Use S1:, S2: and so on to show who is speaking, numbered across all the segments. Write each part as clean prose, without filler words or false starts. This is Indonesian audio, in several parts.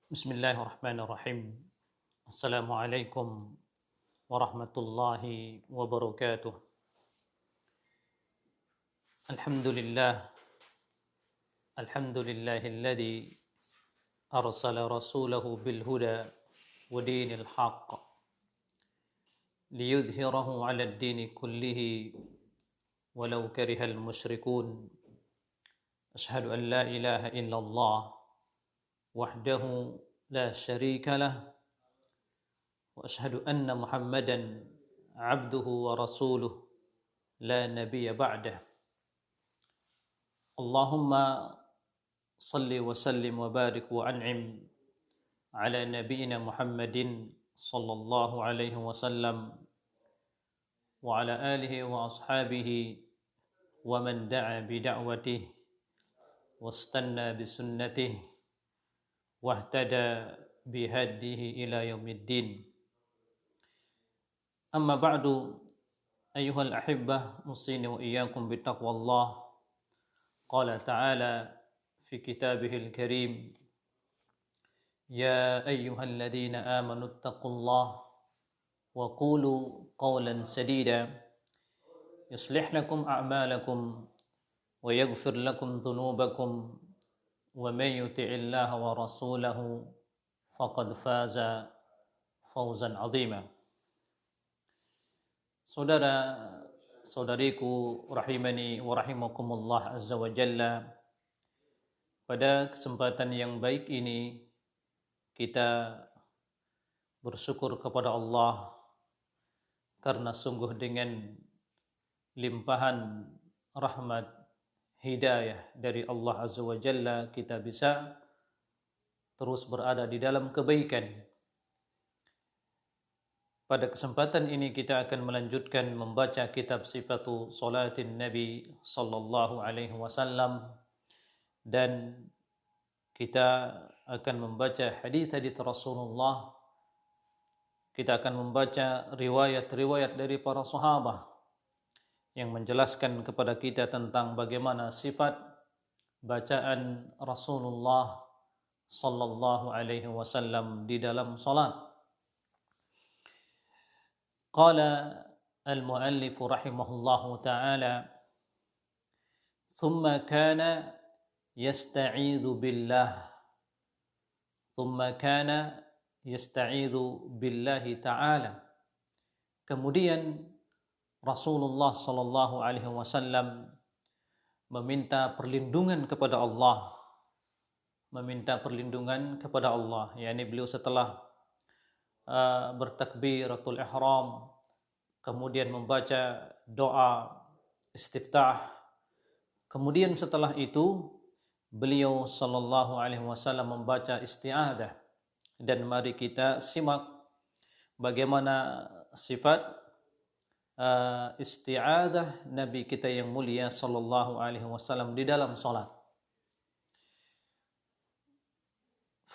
S1: Bismillahirrahmanirrahim. Assalamualaikum warahmatullahi wabarakatuh. Alhamdulillah, alhamdulillahilladzi arsala rasulahu bil huda wa dinil haqq liyudhhirahu 'ala ad-dini kullihi walau karihal musyrikun. Ashhadu an la ilaha illallah wahdahu la syarika lah wa ashhadu anna Muhammadan 'abduhu wa rasuluh la nabiyya ba'dah. Allahumma salli wa sallim wa barik wa an'im ala nabiyyina Muhammadin sallallahu alaihi wasallam wa ala alihi wa ashabihi wa man da'a bi da'watihi wastanna bi sunnatihi wahtada bi hadihi ila yaumiddin. Amma ba'du, ayyuhal ahibbah, usini wa iyyakum bi taqwallah. Qala ta'ala fi kitabihil karim, ya ayyuhalladzina amanu ittaqullaha wa qulu qawlan sadida yuslih lakum a'malakum wa yaghfir lakum dhunubakum wa may yuti'illaha wa rasulahu faqad faza fawzan 'azima. Saudara-saudariku rahimani wa rahimakumullah azza wa jalla, pada kesempatan yang baik ini kita bersyukur kepada Allah karena sungguh dengan limpahan rahmat hidayah dari Allah azza wa jalla kita bisa terus berada di dalam kebaikan. Pada kesempatan ini kita akan melanjutkan membaca kitab Sifatu Salatin Nabi sallallahu alaihi wasallam, dan kita akan membaca hadis-hadis Rasulullah. Kita akan membaca riwayat-riwayat dari para sahabat yang menjelaskan kepada kita tentang bagaimana sifat bacaan Rasulullah sallallahu alaihi wasallam di dalam salat. Qala al-muallif rahimahullahu ta'ala, thumma kana yasta'idhu billah, thumma kana yasta'idhu billahi ta'ala. Kemudian Rasulullah sallallahu alaihi wasallam meminta perlindungan kepada Allah, yakni beliau setelah bertakbiratul ihram, kemudian membaca doa istiftah. Kemudian setelah itu beliau sallallahu alaihi wasallam membaca isti'adzah. Dan mari kita simak bagaimana sifat isti'adzah Nabi kita yang mulia sallallahu alaihi wasallam di dalam salat.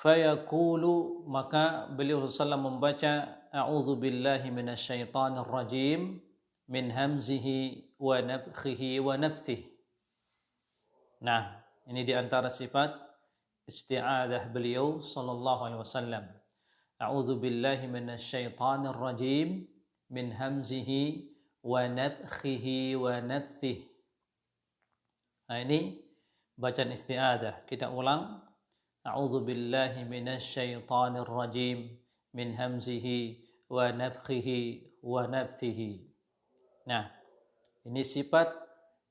S1: Fayaqulu, maka beliau sallallahu membaca a'udzu billahi minasyaitonir rajim min hamzihi wa nafthihi wa nafthihi. Nah, ini di antara sifat isti'adzah beliau sallallahu alaihi wasallam. A'udzu billahi minasyaitonir rajim min hamzihi wa nafthihi wa nafthihi. Nah, ini bacaan isti'adzah. Kita ulang. A'udzu billahi minasyaitonir rajim min hamzihi wa nafthihi wa nafthihi. Nah, ini sifat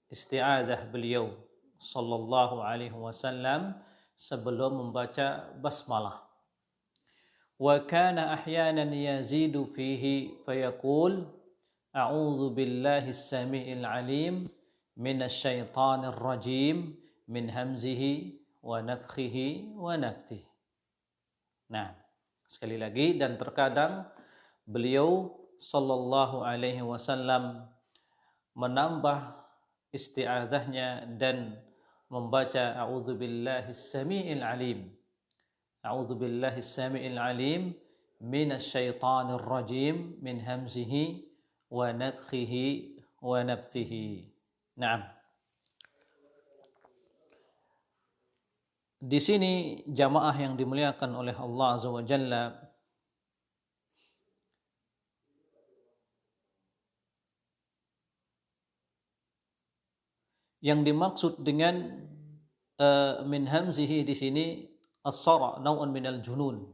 S1: isti'adzah beliau sallallahu alaihi wasallam sebelum membaca basmalah. Wa kana ahyanan yazidu fihi fayaqul a'udzu billahi as-sami'il 'alim minasyaitonir rajim min hamzihi wa nafthihi wa nafthihi. Nah, sekali lagi, dan terkadang beliau sallallahu alaihi wasallam menambah isti'adzahnya dan membaca a'udzu billahis samiil alim. A'udzu billahis samiil alim minasyaitonir rajim min hamzihi wa nafthihi wa nafthihi. Naam. di sini jamaah yang dimuliakan oleh Allah Azza wa Jalla, yang dimaksud dengan min hamzihi di sini as-sara naw'un minal junun.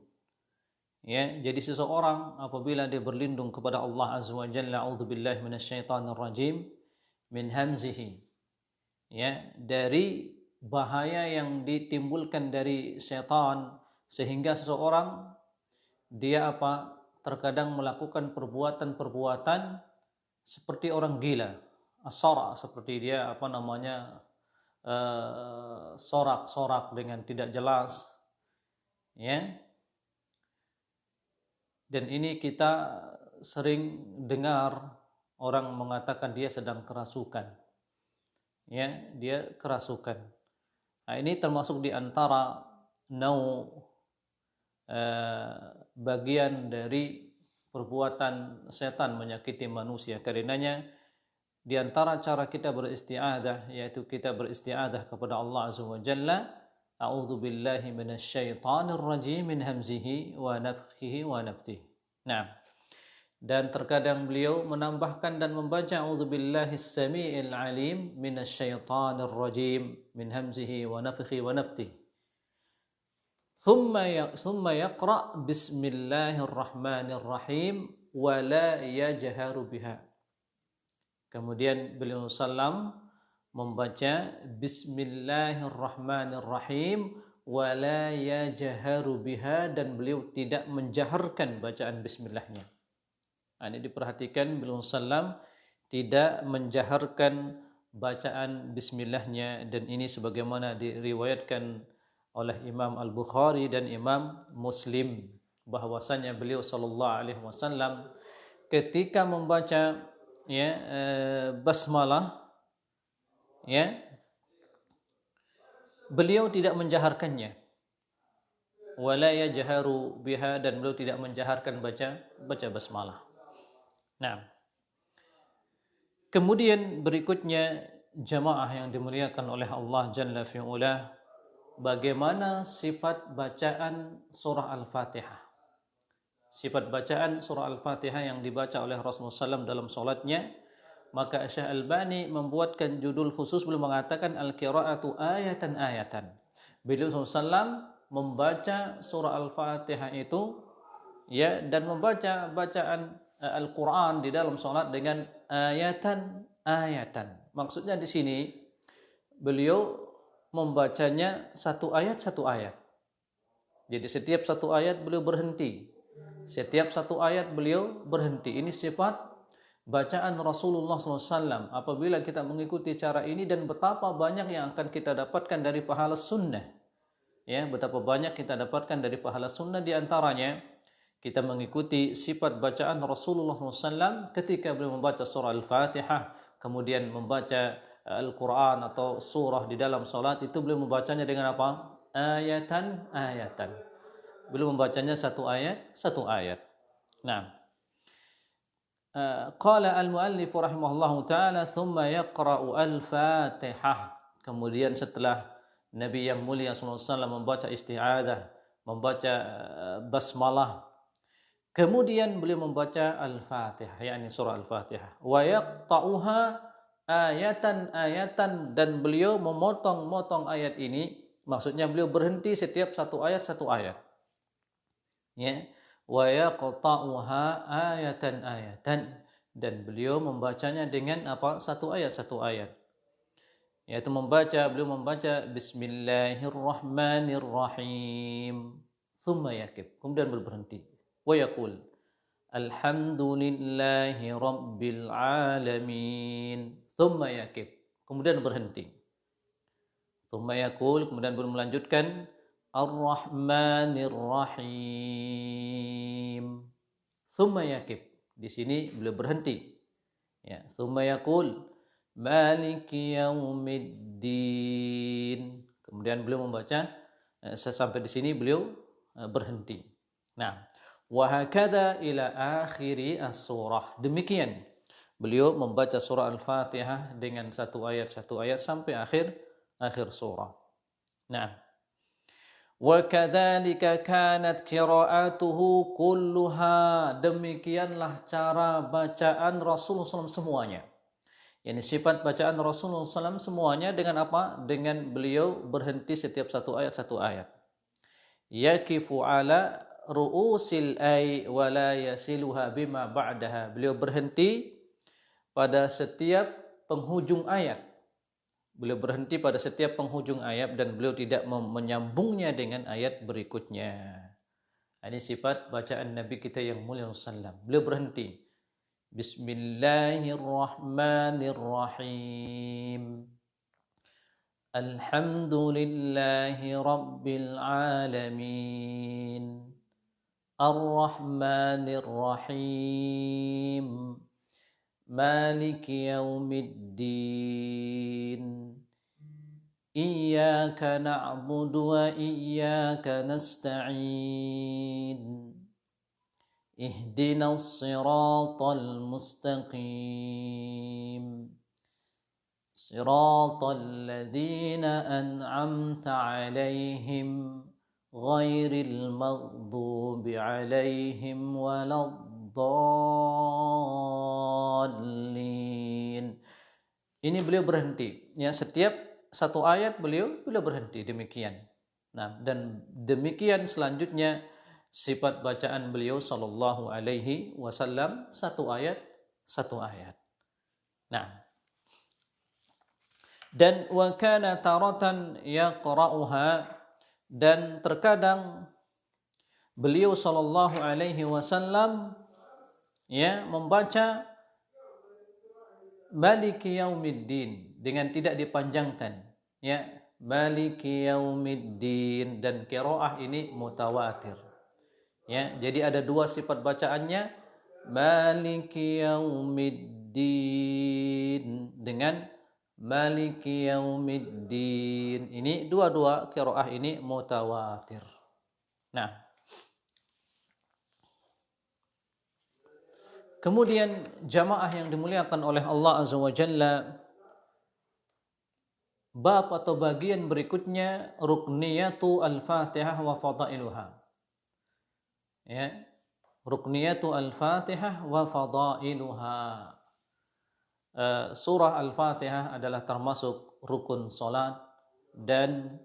S1: Ya, jadi seseorang apabila dia berlindung kepada Allah Azza wa Jalla, a'udzubillahi minasyaitonir rajim, min hamzihi, ya, dari bahaya yang ditimbulkan dari setan, sehingga seseorang dia terkadang melakukan perbuatan-perbuatan seperti orang gila, as-sara, seperti dia sorak-sorak dengan tidak jelas, ya. Dan ini kita sering dengar orang mengatakan dia sedang kerasukan, ya, dia kerasukan. Nah, ini termasuk di antara bagian dari perbuatan setan menyakiti manusia. Karenanya di antara cara kita beristi'adzah, yaitu kita beristi'adzah kepada Allah Azza wa Jalla, a'udzu billahi minasyaitonir rajim min hamzihi wa nafthihi wa nafthihi. Nah, dan terkadang beliau menambahkan dan membaca a'udzu billahis samiil alim minasyaitonir rajim min hamzihi wa nafthihi wa nafthihi. Thumma yaqra bismillahirrahmanirrahim wa la yajharu biha. Kemudian beliau sallam membaca bismillahirrahmanirrahim wa la yajharu biha, dan beliau tidak menjaharkan bacaan bismillahnya. Ini diperhatikan, beliau sallam tidak menjaharkan bacaan bismillahnya, dan ini sebagaimana diriwayatkan oleh Imam Al-Bukhari dan Imam Muslim bahwasanya beliau sallallahu alaihi wasallam ketika membaca basmalah, ya, beliau tidak menjaharkannya, wala yajharu biha, dan beliau tidak menjaharkan baca basmalah. Nah, kemudian berikutnya jamaah yang dimuliakan oleh Allah Jalla fi'ula, bagaimana sifat bacaan surah Al-Fatihah. Sifat bacaan surah Al-Fatihah yang dibaca oleh Rasulullah SAW dalam solatnya, maka Syekh Albani membuatkan judul khusus, beliau mengatakan al-qira'atu ayatan-ayatan. Beliau SAW membaca surah Al-Fatihah itu, ya, dan membaca bacaan Al-Quran di dalam solat dengan ayatan-ayatan. Maksudnya di sini beliau membacanya satu ayat satu ayat. Jadi setiap satu ayat beliau berhenti. Setiap satu ayat beliau berhenti. Ini sifat bacaan Rasulullah SAW. Apabila kita mengikuti cara ini, dan betapa banyak yang akan kita dapatkan dari pahala sunnah. Ya, betapa banyak kita dapatkan dari pahala sunnah, di antaranya kita mengikuti sifat bacaan Rasulullah SAW ketika beliau membaca surah Al-Fatihah, kemudian membaca Al-Quran atau surah di dalam salat, itu beliau membacanya dengan apa? Ayatan-ayatan. Beliau membacanya satu ayat satu ayat. Nah, qala al-muallif rahimahullahu taala thumma yaqra'u al-Fatihah. Kemudian setelah Nabi yang mulia sallallahu alaihi wasallam membaca isti'adzah, membaca basmalah, kemudian beliau membaca Al-Fatihah, yakni surah Al-Fatihah. Wa yaqta'uha ayatan-ayatan, dan beliau memotong-motong ayat ini, maksudnya beliau berhenti setiap satu ayat satu ayat. Ya, wa yaqta'uha ayatan-ayatan, dan beliau membacanya dengan satu ayat satu ayat. Yaitu beliau membaca bismillahirrahmanirrahim, thumma yakib, kemudian berhenti. Wa yaqul alhamdulillahi rabbil alamin, thumma yakib, kemudian berhenti. Thumma yaqul, kemudian beliau melanjutkan ar-rahmanir rahim, thumma yakib, di sini beliau berhenti. Ya, thumma yaqul maliki yaumiddin, kemudian beliau membaca sampai di sini beliau berhenti. Nah, wa hakadha ila akhiri as-surah, demikian beliau membaca surah Al-Fatihah dengan satu ayat sampai akhir surah. Nah, Wa kadzalika kanat qiraatuhu kulluha, demikianlah cara bacaan Rasulullah SAW semuanya. Yani sifat bacaan Rasulullah SAW semuanya dengan apa? Dengan beliau berhenti setiap satu ayat. Yakifu ala ru'usil ay wa la yasiluha bima ba'daha. Beliau berhenti pada setiap penghujung ayat. Beliau berhenti pada setiap penghujung ayat dan beliau tidak menyambungnya dengan ayat berikutnya. Ini sifat bacaan Nabi kita yang mulia sallam. Beliau berhenti. Bismillahirrahmanirrahim. Alhamdulillahi rabbil alamin. Ar-Rahmanir-Rahim. Maliki yaumiddin. Iyyaka na'budu wa iyyaka nasta'in. Ihdinas siratal mustaqim. Siratal ladzina an'amta 'alaihim ghairil maghdubi 'alaihim waladdallin. Ini beliau berhenti. Ya, setiap satu ayat beliau berhenti demikian. Nah, dan demikian selanjutnya sifat bacaan beliau sallallahu alaihi wasallam, satu ayat. Nah, dan wa kana taratan yaqra'uha, dan terkadang beliau sallallahu alaihi wasallam ya membaca Maliki yaumiddin dengan tidak dipanjangkan, ya, Maliki yaumiddin, dan qiraah ini mutawatir. Ya, jadi ada dua sifat bacaannya, Maliki yaumiddin dengan Maliki yaumiddin. Ini dua-dua qiraah ini mutawatir. Nah, kemudian jamaah yang dimuliakan oleh Allah Azza wa Jalla, bab atau bagian berikutnya rukniyatu al-Fatihah wa fadailuha. Ya, rukniyatu al-Fatihah wa fadailuha. Surah Al-Fatihah adalah termasuk rukun salat dan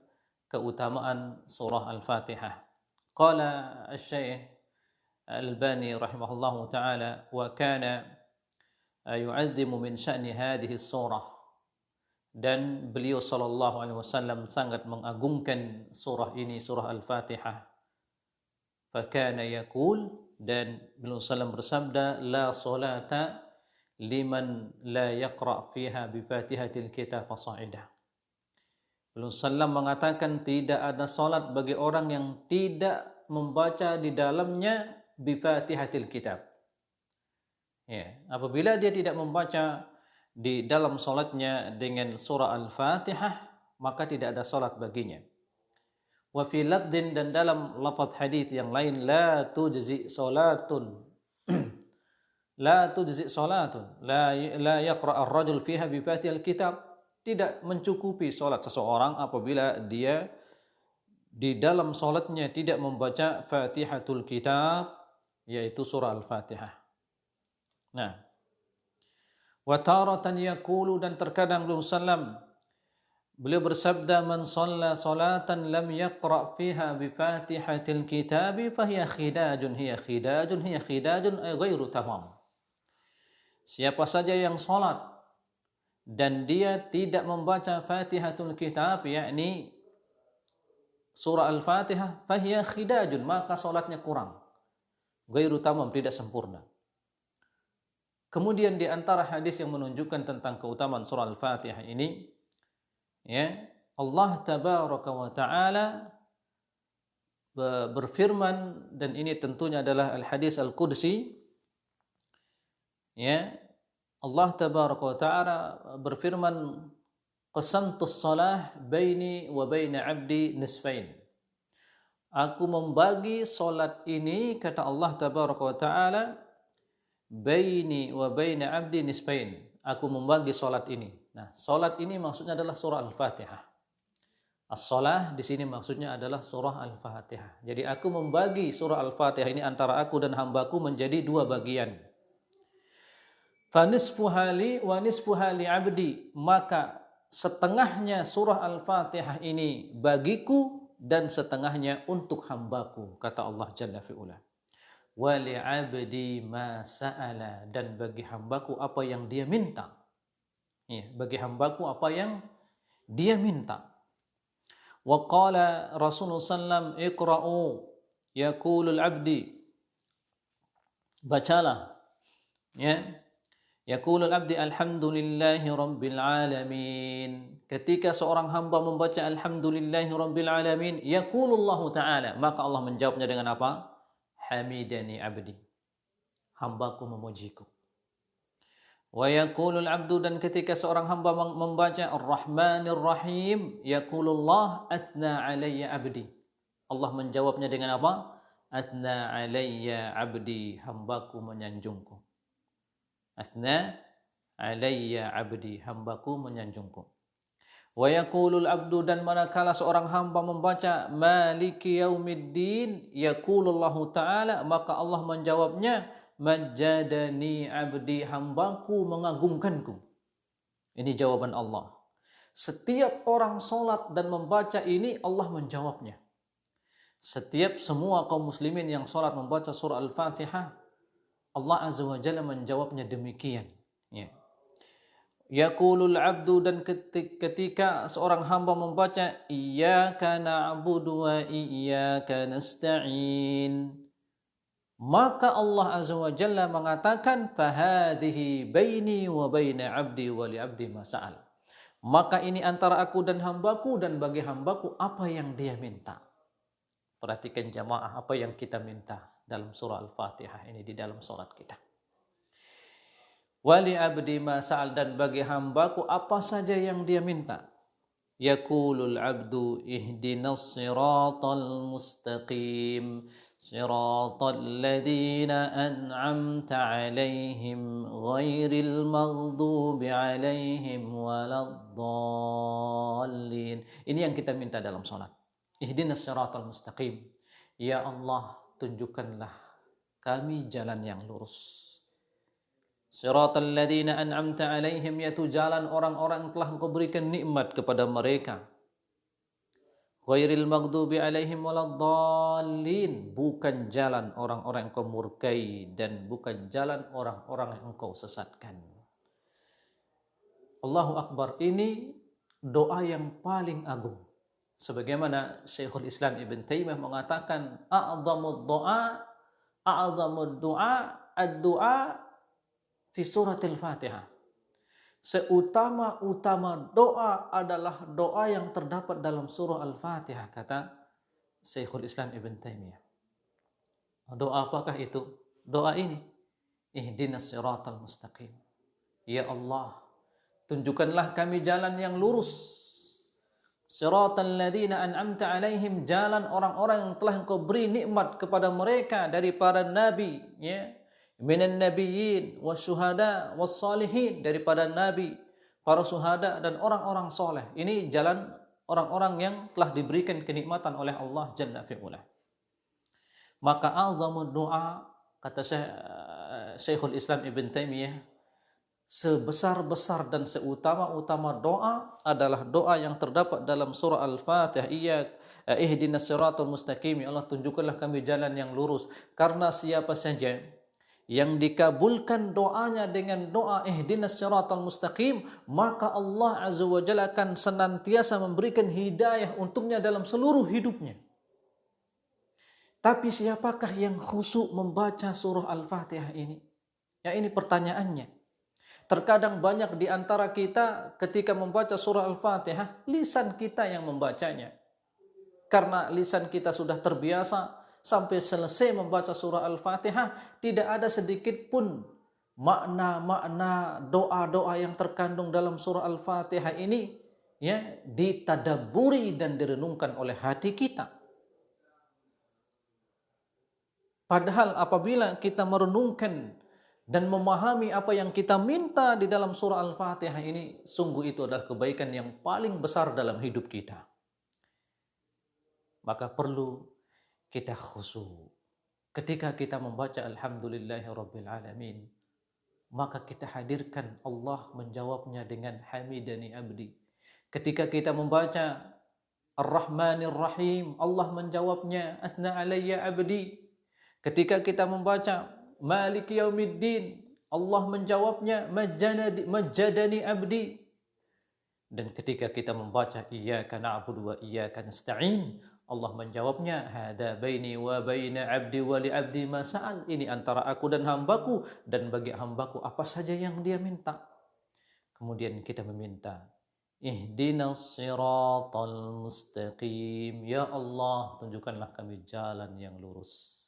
S1: keutamaan surah Al-Fatihah. Qala Asy-Syaikh Al-Albani rahimahullahu taala, wa kana yu'azzimu min sya'ni hadhihi surah, dan beliau sallallahu alaihi wasallam sangat mengagungkan surah ini, surah Al-Fatihah. Fakana yaqul, dan beliau sallam bersabda, la salata liman la yaqra fiha bi Fatihatil kitab fasa'idah. Beliau sallam mengatakan tidak ada salat bagi orang yang tidak membaca di dalamnya bi Fatihatil kitab. Ya, apabila dia tidak membaca di dalam salatnya dengan surah Al-Fatihah, maka tidak ada salat baginya. Wa fi lafdhin, dan dalam lafaz hadis yang lain, la tujzi salatun la tujzi salatun la yaqra ar-rajul fiha bi Fatihil kitab, tidak mencukupi salat seseorang apabila dia di dalam salatnya tidak membaca Fatihatul kitab, yaitu surah Al-Fatihah. Nah, wa taratan yaqulu, dan terkadang beliau bersabda, man shalla salatan lam yaqra fiha bi Fatihatil kitab fahiya khidajun ghairu tamam. Siapa saja yang salat dan dia tidak membaca Fatihatul kitab, yakni surah Al-Fatihah, fahiya khidajun, maka salatnya kurang, ghairu tamam, tidak sempurna. Kemudian di antara hadis yang menunjukkan tentang keutamaan surah Al-Fatihah ini, ya, Allah tabaraka wa taala berfirman, dan ini tentunya adalah al-hadis al-qudsi, ya, Allah tabaraka wa taala berfirman, qasamtus shalah baini wa baina 'abdi nisfain. Aku membagi salat ini, kata Allah tabaraka wa taala, baini wa baina 'abdi nisfain. Aku membagi salat ini. Nah, salat ini maksudnya adalah surah Al-Fatihah. As-shalah di sini maksudnya adalah surah Al-Fatihah. Jadi aku membagi surah Al-Fatihah ini antara aku dan hambaku menjadi dua bagian. Fanisfuha li wa nisfuha li abdi. Maka setengahnya surah Al-Fatihah ini bagiku dan setengahnya untuk hambaku, kata Allah Jalla fi'ula. Wa li abdi ma sa'ala, dan bagi hambaku apa yang dia minta. Ya, bagi hambaku apa yang dia minta. Wa qala Rasulullah sallam iqra'u yaqulul abdi, bacalah, ya, yaqulul abdi alhamdulillahi rabbil alamin. Ketika seorang hamba membaca alhamdulillahi rabbil alamin, yaqulullahu ta'ala, maka Allah menjawabnya dengan apa? Hamidani abdi, hambaku memujiku. Wa yaqulul abdu, dan ketika seorang hamba membaca Ar-Rahmanir Rahim, yaqulullah athna alayya abdi, Allah menjawabnya dengan apa? Athna alayya abdi, hambaku menyanjungku. Athna alayya abdi, hambaku menyanjungku. Wa yaqulul abdu, dan manakala seorang hamba membaca Maliki yaumiddin, yaqulullahu ta'ala, maka Allah menjawabnya Majadani abdi, hambaku mengagungkanku. Ini jawaban Allah. Setiap orang sholat dan membaca ini, Allah menjawabnya. Setiap semua kaum muslimin yang sholat membaca surah Al-Fatihah, Allah Azza wa Jalla menjawabnya demikian. Ya. Yaqulul abdu, dan ketika seorang hamba membaca Iyyaka na'budu wa iyyaka nasta'in, maka Allah Azza wa Jalla mengatakan fahadhihi baini wa baina abdi wa li abdi ma sa'al. Maka ini antara aku dan hambaku, dan bagi hambaku apa yang dia minta. Perhatikan jamaah apa yang kita minta dalam surah Al-Fatihah ini di dalam salat kita. Wa li abdi ma sa'al, dan bagi hambaku apa saja yang dia minta. Yaqulul abdu ihdinas siratal mustaqim siratal ladzina an'amta 'alaihim ghairil maghdubi 'alaihim waladdallin. Ini yang kita minta dalam salat. Ihdinas siratal mustaqim. Ya Allah, tunjukkanlah kami jalan yang lurus. Siratal ladzina an'amta 'alaihim, yaitu jalan orang-orang yang telah Engkau berikan nikmat kepada mereka. Ghairil maghdubi 'alaihim waladdallin, bukan jalan orang-orang yang Engkau murkai dan bukan jalan orang-orang yang Engkau sesatkan. Allahu Akbar, ini doa yang paling agung. Sebagaimana Syekhul Islam Ibn Taimiyah mengatakan, a'zamud du'a ad-du'a fi suratil Fatihah. Seutama-utama doa adalah doa yang terdapat dalam surah Al-Fatihah, kata Syekhul Islam Ibn Taimiyah. Doa apakah itu? Doa ini. Ihdinas siratal mustaqim. Ya Allah, tunjukkanlah kami jalan yang lurus. Siratal ladzina an'amta 'alaihim, jalan orang-orang yang telah Engkau beri nikmat kepada mereka dari para nabi, ya. Minan nabiyyin wasyuhada wassalihin, daripada nabi, para syuhada dan orang-orang soleh. Ini jalan orang-orang yang telah diberikan kenikmatan oleh Allah Jalla fi'ula. Maka azamud doa, kata Syekhul Islam Ibn Taimiyah, sebesar-besar dan seutama-utama doa adalah doa yang terdapat dalam surah Al-Fatihah. Ihdinas siratal mustaqim, ya Allah, tunjukkanlah kami jalan yang lurus. Karena siapa saja yang dikabulkan doanya dengan doa ihdinas siratal mustaqim, maka Allah Azza wa Jalla akan senantiasa memberikan hidayah untuknya dalam seluruh hidupnya. Tapi siapakah yang khusyuk membaca surah Al-Fatihah ini? Ya, ini pertanyaannya. Terkadang banyak di antara kita ketika membaca surah Al-Fatihah, lisan kita yang membacanya. Karena lisan kita sudah terbiasa, sampai selesai membaca surah Al-Fatihah, tidak ada sedikit pun makna-makna doa-doa yang terkandung dalam surah Al-Fatihah ini, ya, ditadabburi dan direnungkan oleh hati kita. Padahal apabila kita merenungkan dan memahami apa yang kita minta di dalam surah Al-Fatihah ini, sungguh itu adalah kebaikan yang paling besar dalam hidup kita. maka perlu kita khusyuk. Ketika kita membaca Alhamdulillahirabbil alamin, maka kita hadirkan Allah menjawabnya dengan hamidani abdi. Ketika kita membaca Ar-Rahmanir Rahim, Allah menjawabnya asna alayya abdi. Ketika kita membaca Maliki Yaumiddin, Allah menjawabnya majjadani abdi. Dan ketika kita membaca Iyyaka na'budu wa iyyaka nasta'in, Allah menjawabnya hada baini wa baina abdi wa li abdi ma sa'al. Ini antara aku dan hambaku, dan bagi hambaku apa saja yang dia minta. Kemudian kita meminta ihdinas siratal mustaqim, ya Allah tunjukkanlah kami jalan yang lurus.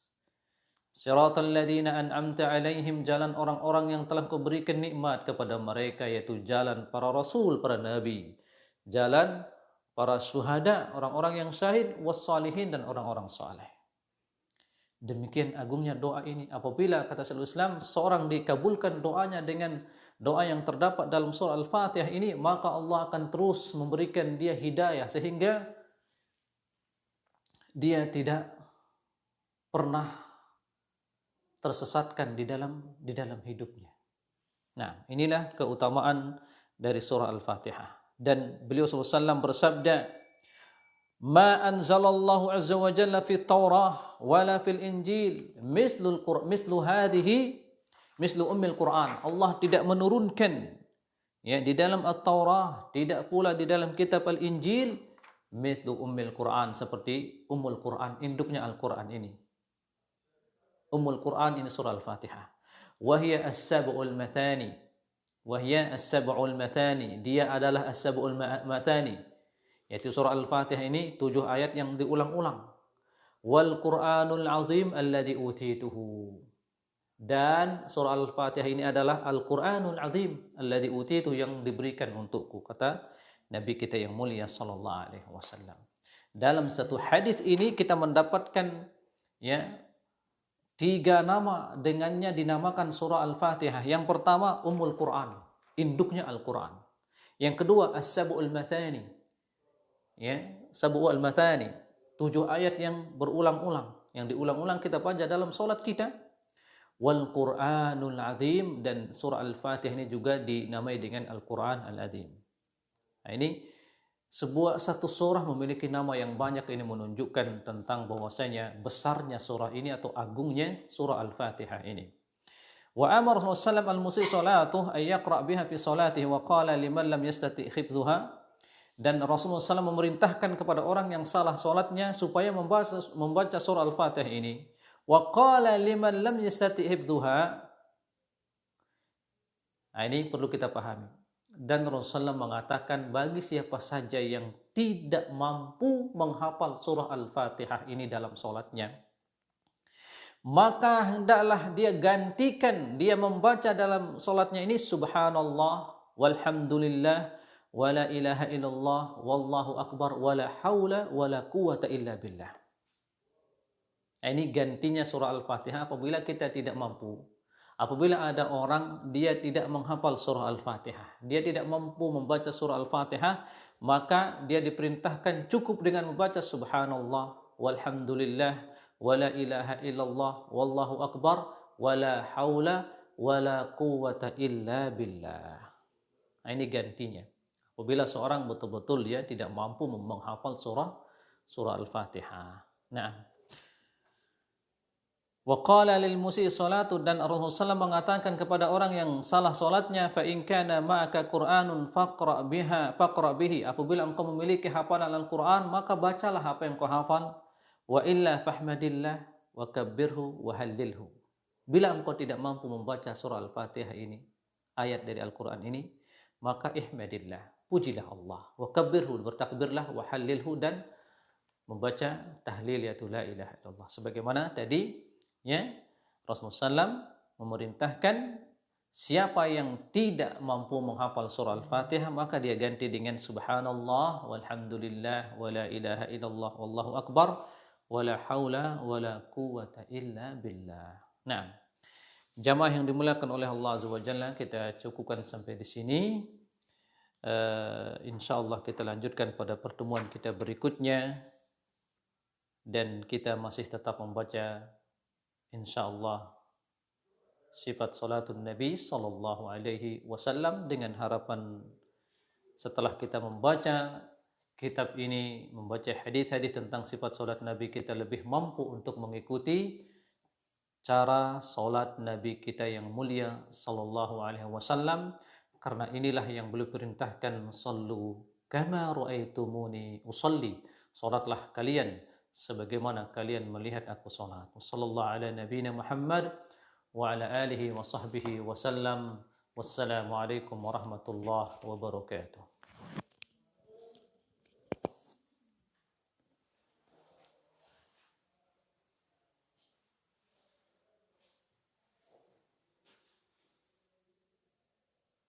S1: Siratal ladzina an'amta alaihim, jalan orang-orang yang telah Kau berikan nikmat kepada mereka, yaitu jalan para rasul, para nabi, jalan para syuhada, orang-orang yang syahid, wassalihin, dan orang-orang saleh. Demikian agungnya doa ini. Apabila kata Syekhul Islam, seorang dikabulkan doanya dengan doa yang terdapat dalam surah Al-Fatihah ini, maka Allah akan terus memberikan dia hidayah sehingga dia tidak pernah tersesatkan di dalam hidupnya. Nah, inilah keutamaan dari surah Al-Fatihah. Dan beliau SAW bersabda, "Ma anzalallahu azza wa jalla fi Taurah wala fil Injil mislu hadhihi mislu ummil Quran." Allah tidak menurunkan ya di dalam At-Taurah, tidak pula di dalam kitab Al-Injil mislu ummil Quran, seperti Ummul Quran, induknya Al-Quran ini. Ummul Quran ini surah Al-Fatihah. Wahya as-sab'ul matani. Wahya as-sab'ul matani. Dia adalah as-sab'ul matani. Yaitu surah Al-Fatihah ini 7 ayat yang diulang-ulang. Wal Qur'anul azim alladhi utituhu. Dan surah Al-Fatihah ini adalah Al-Qur'anul azim alladhi utituhu, yang diberikan untukku, kata Nabi kita yang mulia sallallahu alaihi wasallam. Dalam satu hadis ini kita mendapatkan ya 3 nama dengannya dinamakan surah Al-Fatihah. Yang pertama Ummul Quran, induknya Al-Quran. Yang kedua As-Sab'ul Mathani. Ya, Sab'ul Mathani, 7 ayat yang berulang-ulang, yang diulang-ulang kita baca dalam salat kita. Wal Qur'anul Azim, dan surah Al-Fatihah ini juga dinamai dengan Al-Quran Al-Azim. Nah, ini satu surah memiliki nama yang banyak. Ini menunjukkan tentang bahwasanya besarnya surah ini atau agungnya surah Al-Fatihah ini. Wa amara Rasulullah al-musi salatuh ay yaqra biha fi salatihi wa qala liman lam yastati hifdhuha. Dan Rasulullah SAW memerintahkan kepada orang yang salah salatnya supaya membaca surah Al-Fatihah ini. Wa qala liman lam yastati hifdhuha. Nah, ini perlu kita pahami. Dan Rasulullah mengatakan bagi siapa saja yang tidak mampu menghafal surah Al-Fatihah ini dalam solatnya, maka hendaklah dia gantikan, dia membaca dalam solatnya ini subhanallah walhamdulillah wala ilaha illallah wallahu akbar wala haula wala quwata illa billah. Ini gantinya surah Al-Fatihah apabila kita tidak mampu. Apabila ada orang dia tidak menghafal surah Al-Fatihah, dia tidak mampu membaca surah Al-Fatihah, maka dia diperintahkan cukup dengan membaca subhanallah walhamdulillah wala ilaha illallah wallahu akbar wala haula wala quwata illa billah. Nah, ini gantinya. Apabila seorang betul-betul dia tidak mampu menghafal surah Al-Fatihah. Nah, wa qala lil musii salatu, dan Rasulullah SAW mengatakan kepada orang yang salah salatnya, fa in kana ma'aka Qur'anun faqra bihi, apabila engkau memiliki hafalan Al-Qur'an maka bacalah apa yang kau hafal, wa illa fahmadillah wa kabbirhu wa hallilhu. Bila engkau tidak mampu membaca surah Al-Fatihah ini, ayat dari Al-Qur'an ini, maka ihmadillah, pujilah Allah, wa kabbirhu, bertakbirlah, wa hallilhu, dan membaca tahlil yaitu la ilaha illallah. Sebagaimana tadi ya, Rasulullah SAW memerintahkan siapa yang tidak mampu menghafal surah Al-Fatihah maka dia ganti dengan subhanallah walhamdulillah wala ilaha illallah wallahu akbar wala haula wala quwata illa billah. Nah, jamaah yang dimuliakan oleh Allah Azza wa Jalla, kita cukupkan sampai di sini. Insyaallah kita lanjutkan pada pertemuan kita berikutnya. dan kita masih tetap membaca insyaallah sifat salatun Nabi sallallahu alaihi wasallam, dengan harapan setelah kita membaca kitab ini, membaca hadis-hadis tentang sifat salat Nabi, kita lebih mampu untuk mengikuti cara salat Nabi kita yang mulia sallallahu alaihi wasallam, karena inilah yang beliau perintahkan, sallu kama raaitumuni usalli, salatlah kalian sebagaimana kalian melihat aku salat. Sallallahu ala nabiyina Muhammad wa ala alihi wa sahbihi wasallam. Wassalamualaikum warahmatullahi wabarakatuh.